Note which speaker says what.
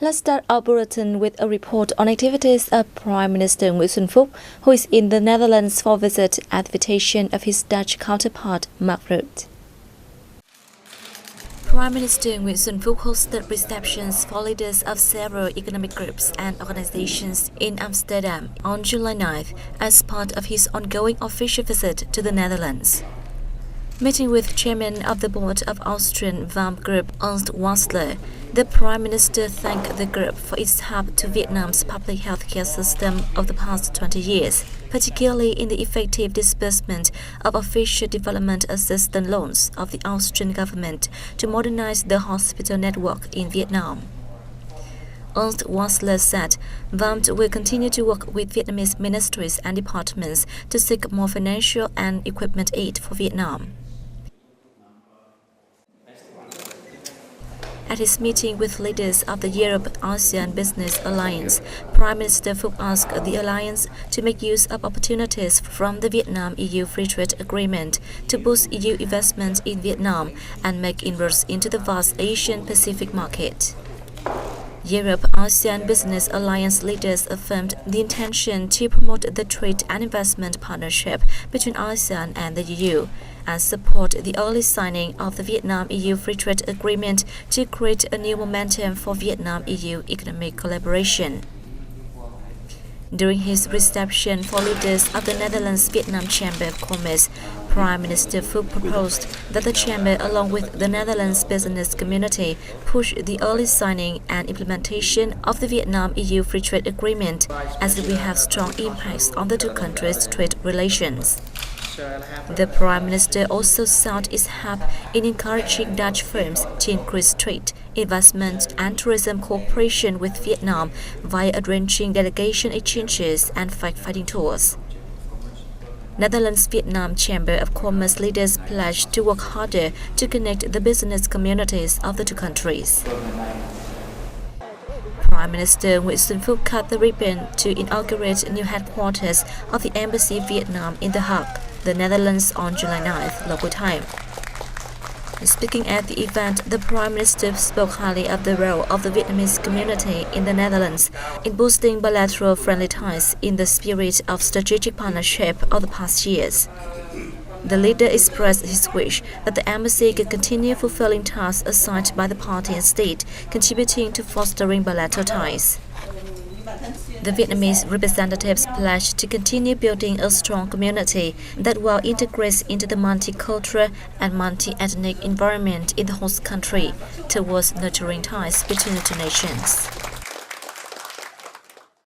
Speaker 1: Let's start our bulletin with a report on activities of Prime Minister Nguyễn Phúc, who is in the Netherlands for a visit at the invitation of his Dutch counterpart, Mark Rutte. Prime Minister Nguyễn Phúc hosted receptions for leaders of several economic groups and organizations in Amsterdam on July 9th as part of his ongoing official visit to the Netherlands. Meeting with Chairman of the Board of Austrian VAM Group, Ernst Wasler, the Prime Minister thanked the group for its help to Vietnam's public healthcare system over the past 20 years, particularly in the effective disbursement of official development assistance loans of the Austrian government to modernize the hospital network in Vietnam. Ernst Wasler said VAM will continue to work with Vietnamese ministries and departments to seek more financial and equipment aid for Vietnam. At his meeting with leaders of the Europe-ASEAN Business Alliance, Prime Minister Phúc asked the alliance to make use of opportunities from the Vietnam-EU Free Trade Agreement to boost EU investment in Vietnam and make inroads into the vast Asian-Pacific market. Europe-ASEAN Business Alliance leaders affirmed the intention to promote the trade and investment partnership between ASEAN and the EU, and support the early signing of the Vietnam-EU Free Trade Agreement to create a new momentum for Vietnam-EU economic collaboration. During his reception for leaders of the Netherlands-Vietnam Chamber of Commerce, Prime Minister Phúc proposed that the Chamber, along with the Netherlands business community, push the early signing and implementation of the Vietnam-EU Free Trade Agreement, as it will have strong impacts on the two countries' trade relations. The Prime Minister also sought its help in encouraging Dutch firms to increase trade, investment and tourism cooperation with Vietnam via arranging delegation exchanges and fact-finding tours. Netherlands-Vietnam Chamber of Commerce leaders pledged to work harder to connect the business communities of the two countries. Prime Minister Nguyễn Phúc cut the ribbon to inaugurate new headquarters of the Embassy of Vietnam in The Hague, the Netherlands on July 9th, local time. Speaking at the event, the Prime Minister spoke highly of the role of the Vietnamese community in the Netherlands in boosting bilateral friendly ties in the spirit of strategic partnership of the past years. The leader expressed his wish that the embassy could continue fulfilling tasks assigned by the party and state, contributing to fostering bilateral ties. The Vietnamese representatives pledged to continue building a strong community that will integrate into the multicultural and multi-ethnic environment in the host country towards nurturing ties between the two nations.